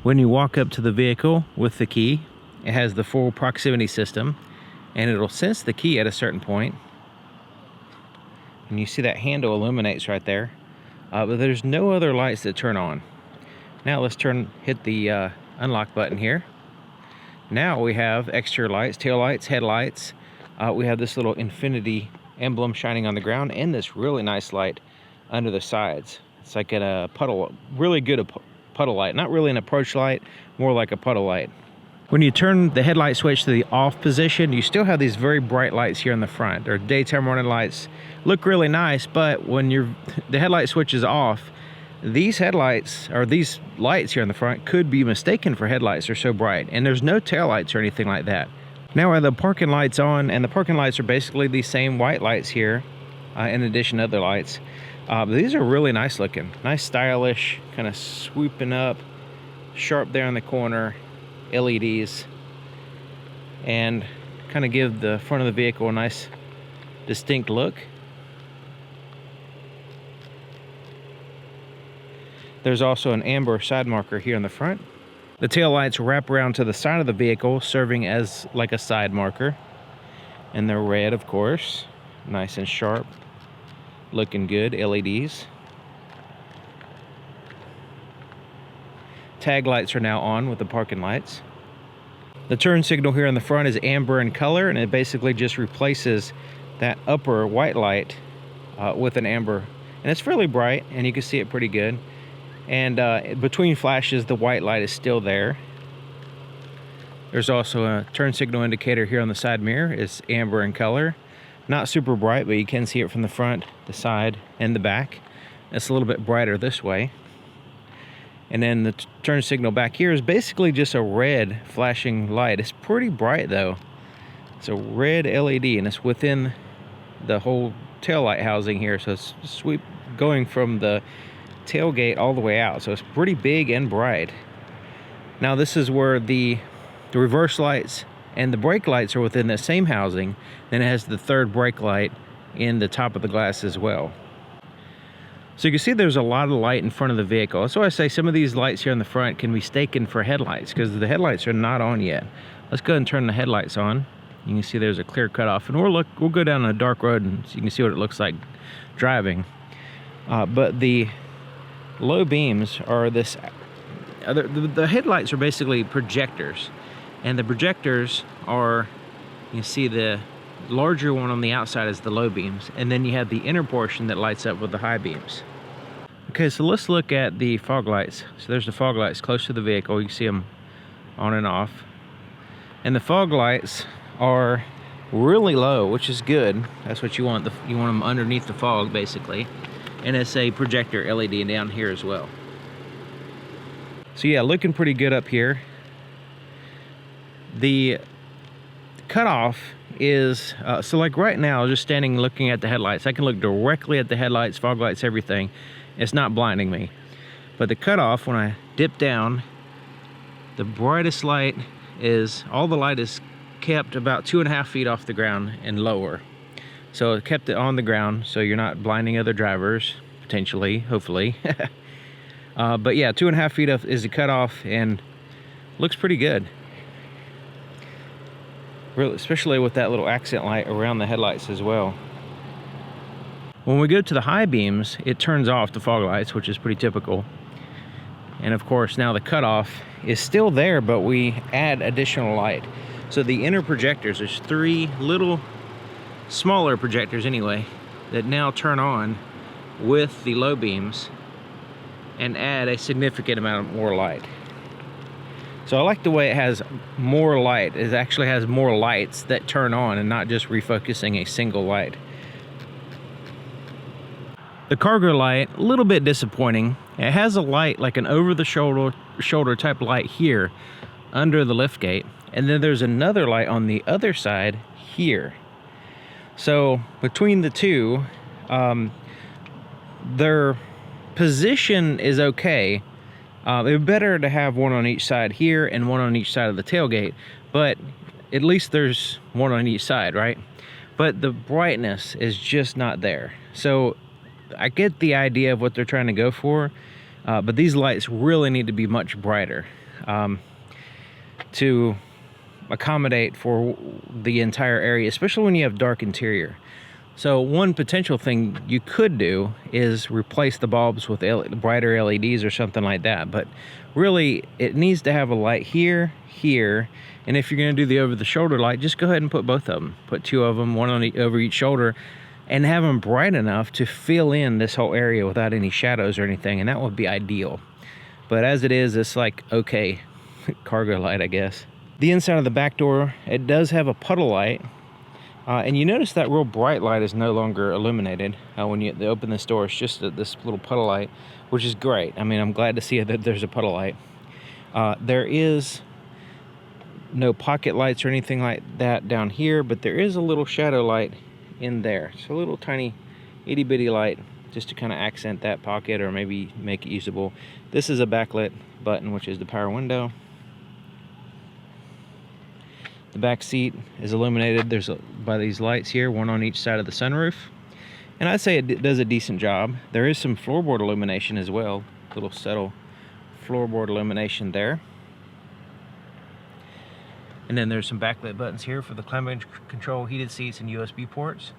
When you walk up to the vehicle with the key, it has the full proximity system, and it'll sense the key at a certain point. And you see that handle illuminates right there, but there's no other lights that turn on. Now let's hit the unlock button here. Now we have exterior lights, tail lights, headlights. We have this little INFINITI emblem shining on the ground, and this really nice light under the sides. It's like a puddle, really good puddle light. Not really an approach light, more like a puddle light. When you turn the headlight switch to the off position, you still have these very bright lights here in the front. Or daytime running lights look really nice, but when the headlight switch is off, these headlights, or these lights here in the front, could be mistaken for headlights. They're so bright, and there's no tail lights or anything like that. Now we have the parking lights on, and the parking lights are basically the same white lights here, in addition to other lights. But these are really nice looking, nice stylish, kind of swooping up, sharp there in the corner, LEDs, and kind of give the front of the vehicle a nice distinct look. There's also an amber side marker here in the front. The tail lights wrap around to the side of the vehicle, serving as like a side marker, and they're red, of course, nice and sharp, looking good. LEDs. Tag lights are now on with the parking lights. The turn signal here in the front is amber in color, and it basically just replaces that upper white light with an amber. And it's fairly bright, and you can see it pretty good. And between flashes, the white light is still there. There's also a turn signal indicator here on the side mirror. It's amber in color. Not super bright, but you can see it from the front, the side, and the back. It's a little bit brighter this way. And then the turn signal back here is basically just a red flashing light. It's pretty bright though. It's a red LED, and it's within the whole tail light housing here. So it's going from the tailgate all the way out. So it's pretty big and bright. Now this is where the reverse lights and the brake lights are within the same housing. Then it has the third brake light in the top of the glass as well. So you can see there's a lot of light in front of the vehicle. That's why I say some of these lights here in the front can be mistaken for headlights, because the headlights are not on yet. Let's go ahead and turn the headlights on. You can see there's a clear cutoff, and we'll go down a dark road and so you can see what it looks like driving. But the low beams are this. The headlights are basically projectors, and the projectors are, you can see the larger one on the outside is the low beams, and then you have the inner portion that lights up with the high beams. Okay, so let's look at the fog lights. So there's the fog lights close to the vehicle. You can see them on and off. And the fog lights are really low, which is good. That's what you want. You want them underneath the fog, basically. And it's a projector LED down here as well. So yeah, looking pretty good up here. The cutoff is, so like right now, just standing looking at the headlights, I can look directly at the headlights, fog lights, everything. It's not blinding me. But the cutoff, when I dip down, the brightest light is, all the light is kept about 2.5 feet off the ground and lower. So it kept it on the ground, so you're not blinding other drivers, potentially, hopefully. But yeah, 2.5 feet is the cutoff, and looks pretty good. Really, especially with that little accent light around the headlights as well. When we go to the high beams, it turns off the fog lights, which is pretty typical. And of course, now the cutoff is still there, but we add additional light. So the inner projectors, there's 3 little smaller projectors anyway, that now turn on with the low beams and add a significant amount of more light. So I like the way it has more light. It actually has more lights that turn on and not just refocusing a single light. The cargo light, a little bit disappointing. It has a light, like an over-the-shoulder type light here under the liftgate. And then there's another light on the other side here. So between the two, their position is okay. It would be better to have one on each side here and one on each side of the tailgate, but at least there's one on each side, right? But the brightness is just not there. So I get the idea of what they're trying to go for, but these lights really need to be much brighter. to accommodate for the entire area, especially when you have dark interior. So one potential thing you could do is replace the bulbs with brighter LEDs or something like that, but really it needs to have a light here, here, and if you're going to do the over-the-shoulder light, just go ahead and put both of them. Put two of them, one on over each shoulder, and have them bright enough to fill in this whole area without any shadows or anything, and that would be ideal. But as it is, it's like, okay, cargo light, I guess. The inside of the back door, it does have a puddle light. And you notice that real bright light is no longer illuminated. When you open this door, it's just this little puddle light, which is great. I mean, I'm glad to see that there's a puddle light. There is no pocket lights or anything like that down here, but there is a little shadow light in there. So a little tiny itty bitty light just to kind of accent that pocket or maybe make it usable. This is a backlit button, which is the power window. The back seat is illuminated. There's by these lights here, one on each side of the sunroof. And I'd say it does a decent job. There is some floorboard illumination as well. Little subtle floorboard illumination there. And then there's some backlit buttons here for the climate control, heated seats, and USB ports.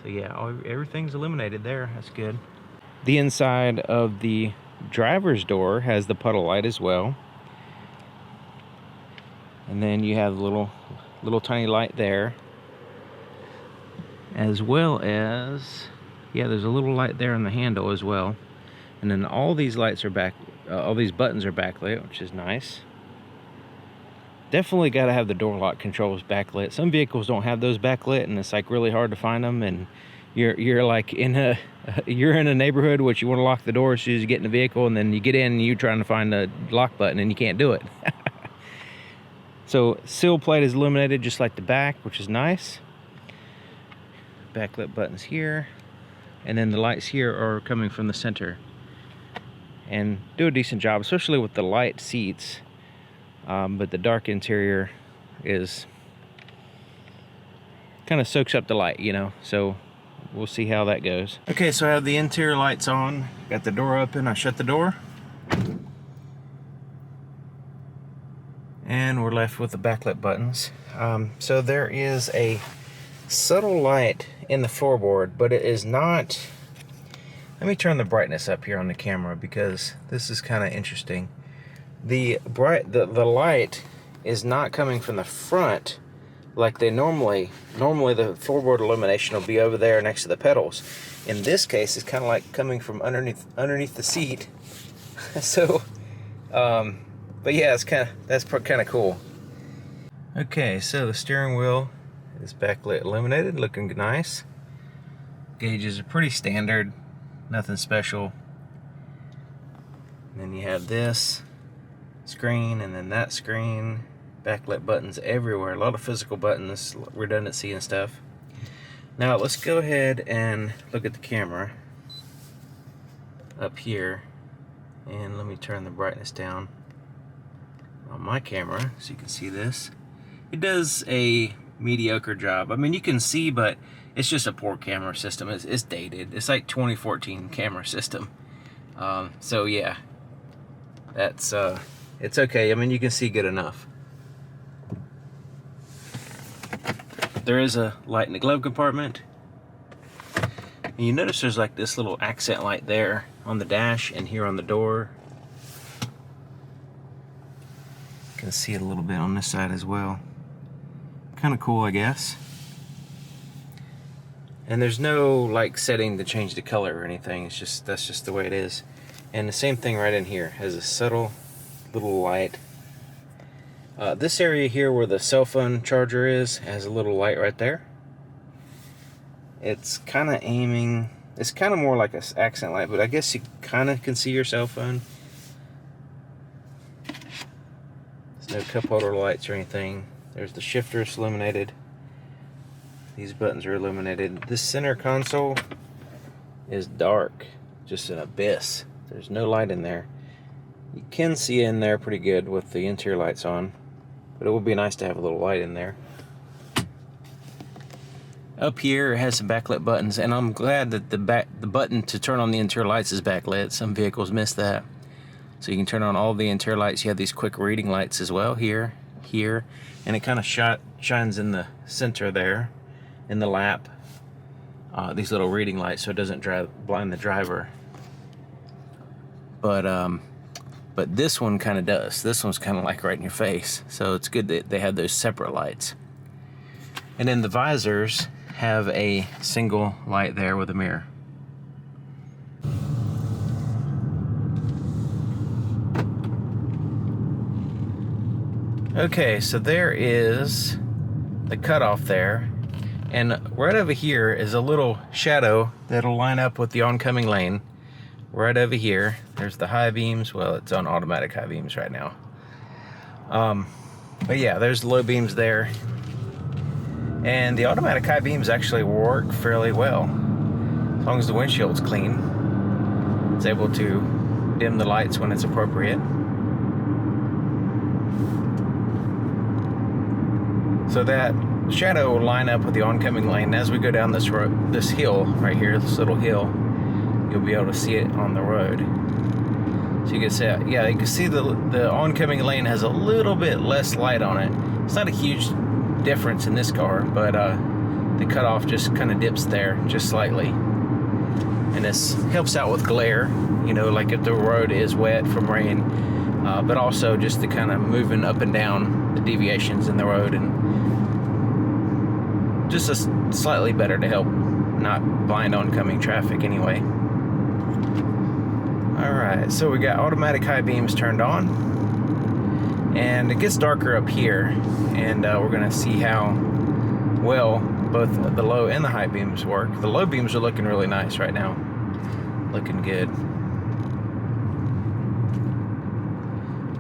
So yeah, everything's illuminated there. That's good. The inside of the driver's door has the puddle light as well. And then you have the little tiny light there, as well as, yeah, there's a little light there on the handle as well. And then all these lights are all these buttons are backlit, which is nice. Definitely got to have the door lock controls backlit. Some vehicles don't have those backlit, and it's like really hard to find them. And you're like in a neighborhood which you want to lock the door as soon as you get in the vehicle, and then you get in and you're trying to find the lock button and you can't do it. So sill plate is illuminated just like the back, which is nice. Backlit buttons here, and then the lights here are coming from the center and do a decent job, especially with the light seats. But the dark interior is kind of soaks up the light, you know, so we'll see how that goes. Okay, so I have the interior lights on, got the door open, I shut the door, and we're left with the backlit buttons. So there is a subtle light in the floorboard, but it is not. Let me turn the brightness up here on the camera because this is kind of interesting. The light is not coming from the front like they normally the floorboard illumination will be over there next to the pedals. In this case, it's kind of like coming from underneath the seat. So but yeah, that's kind of cool. Okay, so the steering wheel is backlit illuminated, looking nice. Gauges are pretty standard, nothing special. And then you have this screen and then that screen. Backlit buttons everywhere, a lot of physical buttons, redundancy and stuff. Now let's go ahead and look at the camera up here, and let me turn the brightness down on my camera so you can see this. It does a mediocre job. I mean, you can see, but it's just a poor camera system. It's dated. It's like 2014 camera system. So yeah, that's it's okay. I mean, you can see good enough. There is a light in the glove compartment. And you notice there's like this little accent light there on the dash and here on the door. You can see it a little bit on this side as well. Kind of cool, I guess. And there's no like setting to change the color or anything. It's just, that's just the way it is. And the same thing right in here has a subtle little light. This area here where the cell phone charger is has a little light right there. It's kind of aiming, it's kind of more like an accent light, but I guess you kind of can see your cell phone. There's no cup holder lights or anything. There's the shifters illuminated. These buttons are illuminated. This center console is dark, just an abyss. There's no light in there. You can see in there pretty good with the interior lights on, but it would be nice to have a little light in there. Up here it has some backlit buttons, and I'm glad that the button to turn on the interior lights is backlit. Some vehicles miss that. So you can turn on all the interior lights. You have these quick reading lights as well, here, and it kind of shines in the center there, in the lap. These little reading lights, so it doesn't blind the driver. But this one kind of does. This one's kind of like right in your face. So it's good that they have those separate lights. And then the visors have a single light there with a mirror. Okay, so there is the cutoff there. And right over here is a little shadow that'll line up with the oncoming lane. Right over here, there's the high beams. Well, it's on automatic high beams right now. But yeah, there's the low beams there. And the automatic high beams actually work fairly well. As long as the windshield's clean, it's able to dim the lights when it's appropriate. So that shadow will line up with the oncoming lane. As we go down this road, this hill right here, this little hill, you'll be able to see it on the road. So you can see, yeah, you can see the oncoming lane has a little bit less light on it. It's not a huge difference in this car, but the cutoff just kind of dips there just slightly. And this helps out with glare, you know, like if the road is wet from rain, but also just the kind of moving up and down the deviations in the road, and just slightly better to help not blind oncoming traffic anyway. Alright, so we got automatic high beams turned on, and it gets darker up here, and we're going to see how well both the low and the high beams work. The low beams are looking really nice right now. Looking good.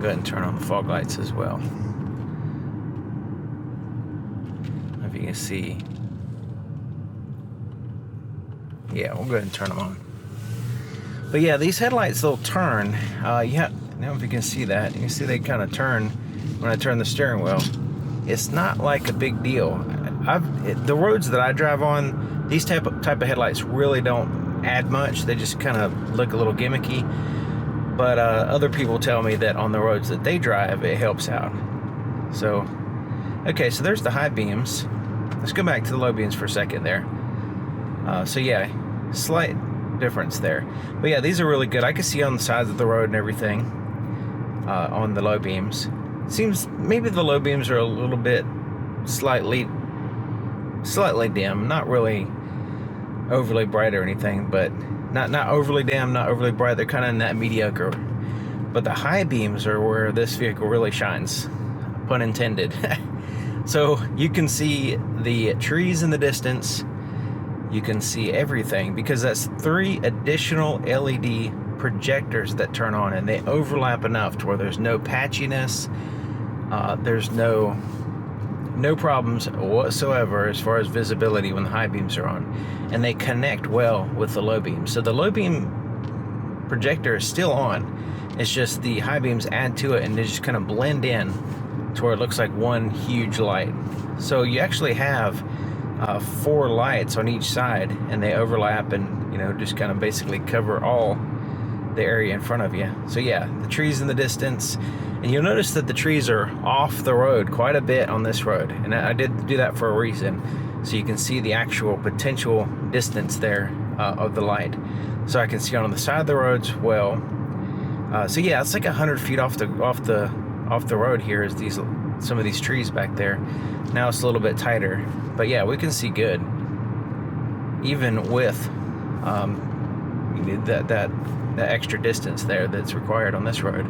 Go ahead and turn on the fog lights as well. If you can see. Yeah, we'll go ahead and turn them on. But yeah, these headlights, they'll turn. Yeah, now if you can see that, you can see they kind of turn when I turn the steering wheel. It's not like a big deal. The roads that I drive on, these type of headlights really don't add much. They just kind of look a little gimmicky. But other people tell me that on the roads that they drive, it helps out. So, okay, so there's the high beams. Let's go back to the low beams for a second there. So yeah, slight difference there. But yeah, these are really good. I can see on the sides of the road and everything on the low beams. Seems maybe the low beams are a little bit slightly dim. Not really overly bright or anything, but not overly dim, not overly bright. They're kind of in that mediocre. But the high beams are where this vehicle really shines, pun intended. So you can see the trees in the distance. You can see everything because that's 3 additional LED projectors that turn on, and they overlap enough to where there's no patchiness. There's no problems whatsoever as far as visibility when the high beams are on, and they connect well with the low beams. So the low beam projector is still on. It's just the high beams add to it, and they just kind of blend in to where it looks like one huge light. So you actually have 4 lights on each side, and they overlap and, you know, just kind of basically cover all the area in front of you. So yeah, the trees in the distance, and you'll notice that the trees are off the road quite a bit on this road, and I did do that for a reason, so you can see the actual potential distance there of the light. So I can see on the side of the roads well. So yeah, it's like 100 feet off the road here is some of these trees back there. Now it's a little bit tighter, but yeah, we can see good even with you need that extra distance there that's required on this road.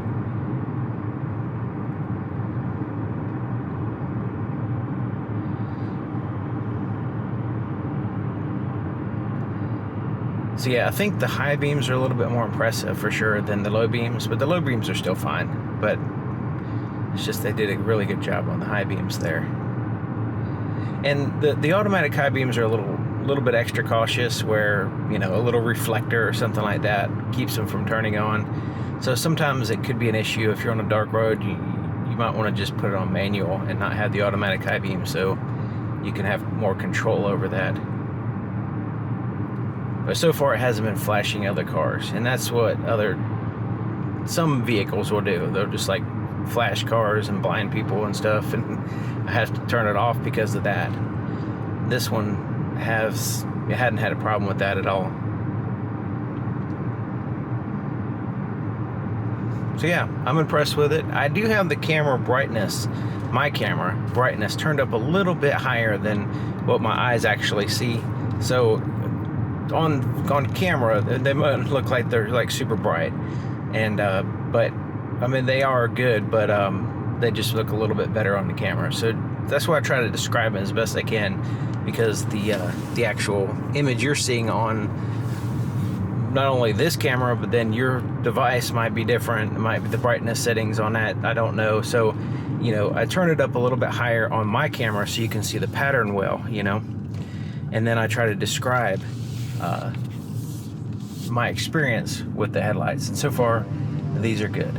So yeah, I think the high beams are a little bit more impressive for sure than the low beams, but the low beams are still fine. But it's just they did a really good job on the high beams there. And the automatic high beams are a little bit extra cautious, where, you know, a little reflector or something like that keeps them from turning on. So sometimes it could be an issue if you're on a dark road. You might want to just put it on manual and not have the automatic high beam, so you can have more control over that. But so far it hasn't been flashing other cars, and that's what other some vehicles will do. They'll just like flash cars and blind people and stuff, and I have to turn it off because of that. This one hadn't had a problem with that at all. So yeah, I'm impressed with it. I do have the camera brightness, my camera brightness, turned up a little bit higher than what my eyes actually see. So on camera, they might look like they're like super bright, and but I mean they are good, but they just look a little bit better on the camera. So that's why I try to describe it as best I can, because the actual image you're seeing on not only this camera, but then your device might be different. It might be the brightness settings on that, I don't know. So, you know, I turn it up a little bit higher on my camera so you can see the pattern well, you know, and then I try to describe my experience with the headlights, and so far these are good.